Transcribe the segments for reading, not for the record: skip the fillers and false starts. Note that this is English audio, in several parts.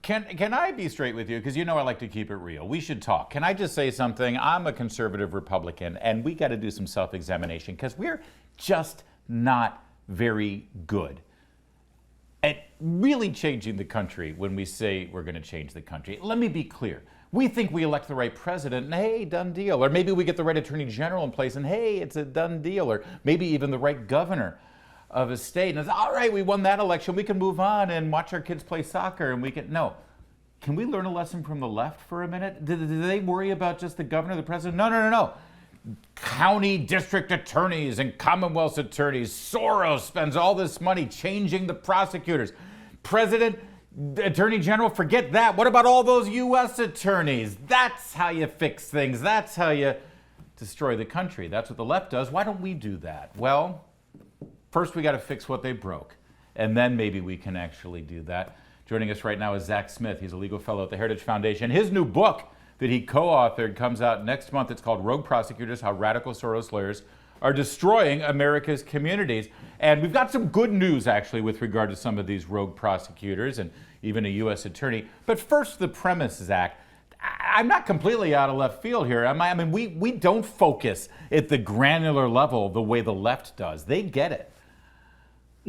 Can I be straight with you? Because you know I like to keep it real. We should talk. Can I just say something? I'm a conservative Republican, and we got to do some self-examination because we're just not very good at really changing the country when we say we're going to change the country. Let me be clear. We think we elect the right president, and hey, done deal. Or maybe we get the right attorney general in place, and hey, it's a done deal. Or maybe even the right governor of a state. And it's all right, we won that election. We can move on and watch our kids play soccer, and we can. No. Can we learn a lesson from the left for a minute? Do they worry about just the governor, the president? No. County district attorneys and Commonwealth attorneys. Soros spends all this money changing the prosecutors. President, attorney general, forget that. What about all those U.S. attorneys? That's how you fix things. That's how you destroy the country. That's what the left does. Why don't we do that? Well, first we got to fix what they broke, and then maybe we can actually do that. Joining us right now is Zack Smith. He's a legal fellow at the Heritage Foundation. His new book that he co-authored comes out next month. It's called Rogue Prosecutors: How Radical Soros Lawyers Are Destroying America's Communities. And we've got some good news, actually, with regard to some of these rogue prosecutors and even a U.S. attorney. But first, the premise, Zack. I'm not completely out of left field here. I mean, we don't focus at the granular level the way the left does. They get it.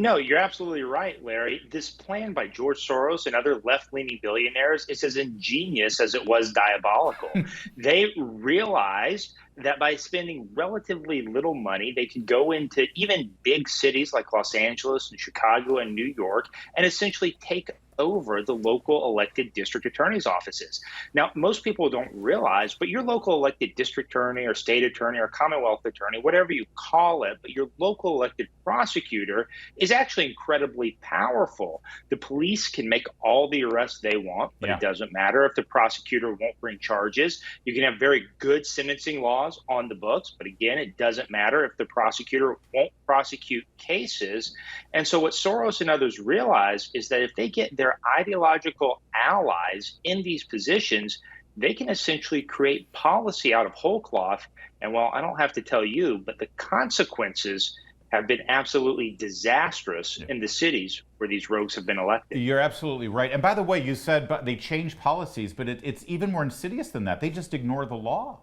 No, you're absolutely right, Larry. This plan by George Soros and other left-leaning billionaires is as ingenious as it was diabolical. They realized that by spending relatively little money, they could go into even big cities like Los Angeles and Chicago and New York and essentially take over the local elected district attorney's offices. Now, most people don't realize, but your local elected district attorney or state attorney or Commonwealth attorney, whatever you call it, but your local elected prosecutor is actually incredibly powerful. The police can make all the arrests they want, but it doesn't matter if the prosecutor won't bring charges. You can have very good sentencing laws on the books, but again, it doesn't matter if the prosecutor won't prosecute cases. And so what Soros and others realize is that if they get their ideological allies in these positions, they can essentially create policy out of whole cloth. And well, I don't have to tell you, but the consequences have been absolutely disastrous in the cities where these rogues have been elected. You're absolutely right. And by the way, you said they change policies, but it's even more insidious than that. They just ignore the law.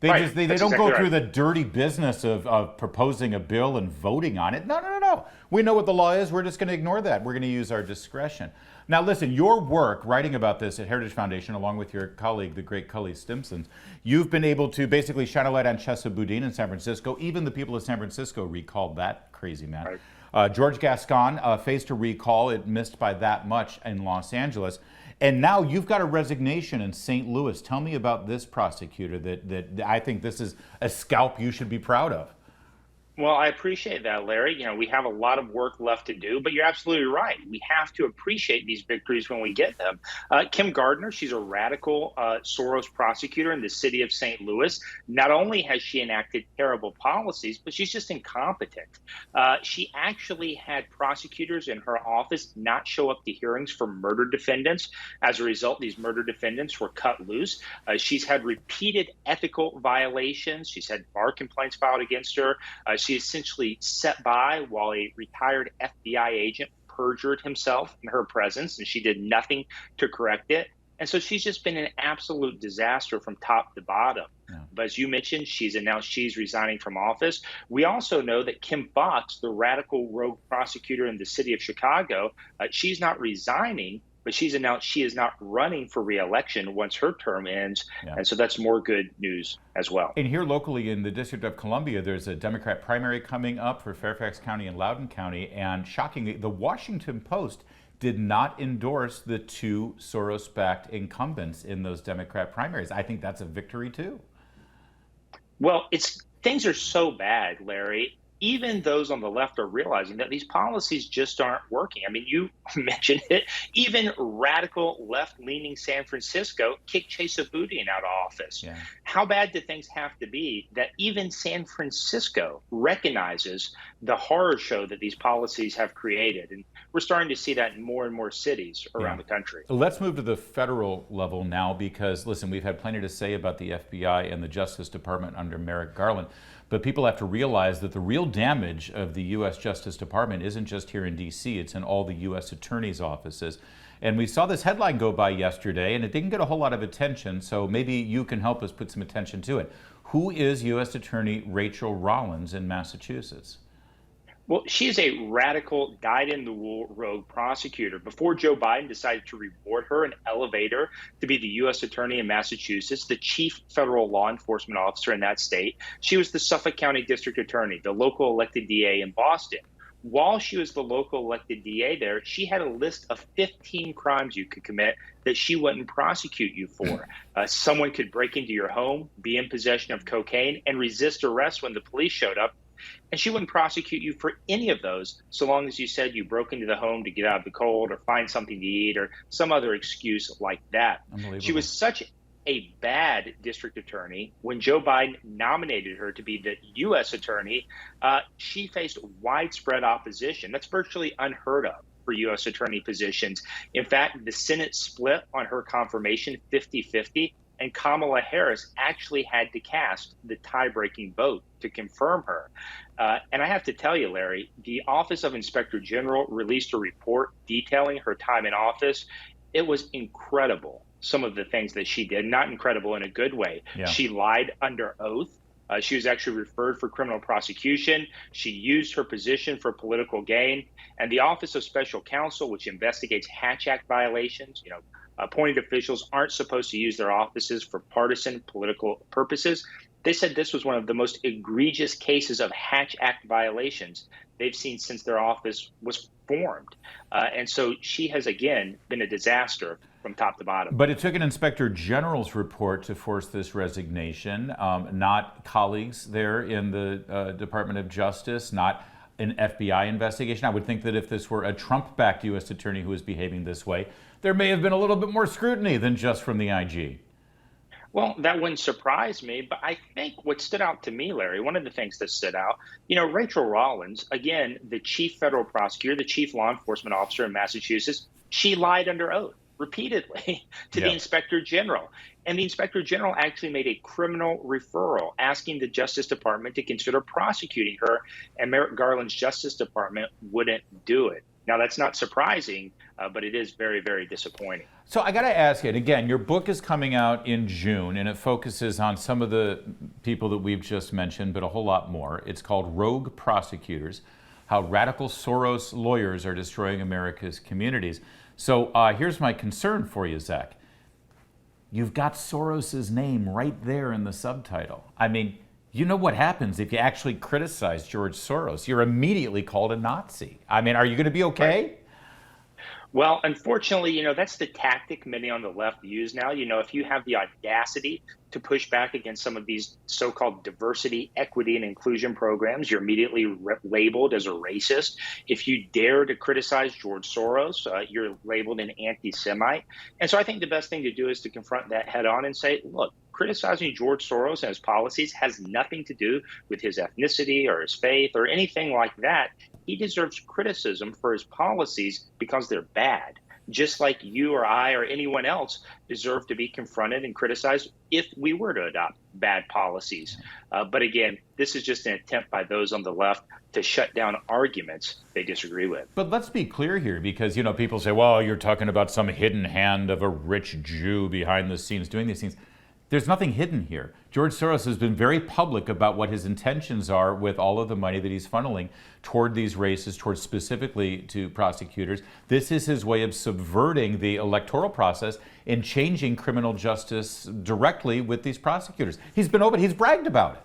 They don't go through the dirty business of proposing a bill and voting on it. No. We know what the law is. We're just going to ignore that. We're going to use our discretion. Now, listen, your work writing about this at Heritage Foundation, along with your colleague, the great Cully Stimson, you've been able to basically shine a light on Chesa Boudin in San Francisco. Even the people of San Francisco recalled that crazy man. George Gascon faced a recall. It missed by that much in Los Angeles. And now you've got a resignation in St. Louis. Tell me about this prosecutor that I think this is a scalp you should be proud of. Well, I appreciate that, Larry. You know, we have a lot of work left to do, but you're absolutely right. We have to appreciate these victories when we get them. Kim Gardner, she's a radical Soros prosecutor in the city of St. Louis. Not only has she enacted terrible policies, but she's just incompetent. She actually had prosecutors in her office not show up to hearings for murder defendants. As a result, these murder defendants were cut loose. She's had repeated ethical violations. She's had bar complaints filed against her. She essentially sat by while a retired FBI agent perjured himself in her presence, and she did nothing to correct it. And so she's just been an absolute disaster from top to bottom. But as you mentioned, she's announced she's resigning from office. We also know that Kim Foxx, the radical rogue prosecutor in the city of Chicago, she's not resigning, but she's announced she is not running for re-election once her term ends. And so that's more good news as well. And here locally in the District of Columbia, there's a Democrat primary coming up for Fairfax County and Loudoun County. And shockingly, the Washington Post did not endorse the two Soros-backed incumbents in those Democrat primaries. I think that's a victory, too. Well, things are so bad, Larry. Even those on the left are realizing that these policies just aren't working. I mean, you mentioned it. Even radical left-leaning San Francisco kicked Chesa Boudin out of office. How bad do things have to be that even San Francisco recognizes the horror show that these policies have created? And we're starting to see that in more and more cities around the country. Let's move to the federal level now because, listen, we've had plenty to say about the FBI and the Justice Department under Merrick Garland. But people have to realize that the real damage of the U.S. Justice Department isn't just here in D.C., it's in all the U.S. attorneys' offices. And we saw this headline go by yesterday, and it didn't get a whole lot of attention, so maybe you can help us put some attention to it. Who is U.S. Attorney Rachel Rollins in Massachusetts? Well, she is a radical, dyed-in-the-wool rogue prosecutor. Before Joe Biden decided to reward her and elevate her to be the U.S. Attorney in Massachusetts, the chief federal law enforcement officer in that state, she was the Suffolk County District Attorney, the local elected DA in Boston. While she was the local elected DA there, she had a list of 15 crimes you could commit that she wouldn't prosecute you for. Someone could break into your home, be in possession of cocaine, and resist arrest when the police showed up. And she wouldn't prosecute you for any of those so long as you said you broke into the home to get out of the cold or find something to eat or some other excuse like that. She was such a bad district attorney. When Joe Biden nominated her to be the U.S. attorney, she faced widespread opposition. That's virtually unheard of for U.S. attorney positions. In fact, the Senate split on her confirmation 50-50. And Kamala Harris actually had to cast the tie-breaking vote to confirm her. And I have to tell you, Larry, the Office of Inspector General released a report detailing her time in office. It was incredible, some of the things that she did, not incredible in a good way. Yeah. She lied under oath. She was actually referred for criminal prosecution. She used her position for political gain. And the Office of Special Counsel, which investigates Hatch Act violations, appointed officials aren't supposed to use their offices for partisan political purposes. They said this was one of the most egregious cases of Hatch Act violations they've seen since their office was formed. And so she has, again, been a disaster from top to bottom. But it took an Inspector General's report to force this resignation, not colleagues there in the Department of Justice, not an FBI investigation. I would think that if this were a Trump-backed U.S. attorney who was behaving this way, there may have been a little bit more scrutiny than just from the IG. Well, that wouldn't surprise me, but I think what stood out to me, Larry, one of the things that stood out, Rachel Rollins, again, the chief federal prosecutor, the chief law enforcement officer in Massachusetts, she lied under oath repeatedly to the Inspector General. And the Inspector General actually made a criminal referral asking the Justice Department to consider prosecuting her, and Merrick Garland's Justice Department wouldn't do it. Now, that's not surprising, but it is very, very disappointing. So I got to ask you, and again, your book is coming out in June, and it focuses on some of the people that we've just mentioned, but a whole lot more. It's called Rogue Prosecutors, How Radical Soros Lawyers Are Destroying America's Communities. So here's my concern for you, Zack. You've got Soros's name right there in the subtitle. I mean, you know what happens if you actually criticize George Soros? You're immediately called a Nazi. I mean, are you going to be okay? Right. Well, unfortunately, that's the tactic many on the left use now. If you have the audacity to push back against some of these so-called diversity, equity, and inclusion programs, you're immediately labeled as a racist. If you dare to criticize George Soros, you're labeled an anti-Semite. And so I think the best thing to do is to confront that head on and say, look, criticizing George Soros and his policies has nothing to do with his ethnicity or his faith or anything like that. He deserves criticism for his policies because they're bad, just like you or I or anyone else deserve to be confronted and criticized if we were to adopt bad policies. But again, this is just an attempt by those on the left to shut down arguments they disagree with. But let's be clear here, because, people say, well, you're talking about some hidden hand of a rich Jew behind the scenes doing these things. There's nothing hidden here. George Soros has been very public about what his intentions are with all of the money that he's funneling toward these races, towards specifically to prosecutors. This is his way of subverting the electoral process and changing criminal justice directly with these prosecutors. He's bragged about it.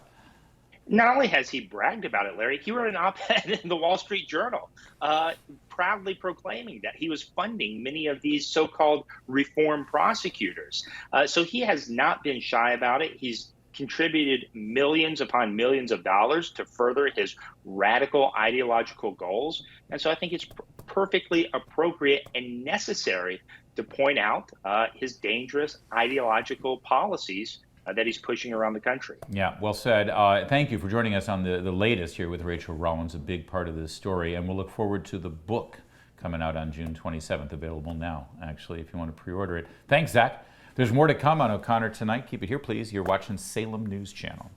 Not only has he bragged about it, Larry, he wrote an op-ed in the Wall Street Journal proudly proclaiming that he was funding many of these so-called reform prosecutors. So he has not been shy about it. He's contributed millions upon millions of dollars to further his radical ideological goals. And so I think it's perfectly appropriate and necessary to point out his dangerous ideological policies that he's pushing around the country. Yeah, well said. Thank you for joining us on the latest here with Rachel Rollins, a big part of this story. And we'll look forward to the book coming out on June 27th, available now, actually, if you want to pre-order it. Thanks, Zack. There's more to come on O'Connor tonight. Keep it here, please. You're watching Salem News Channel.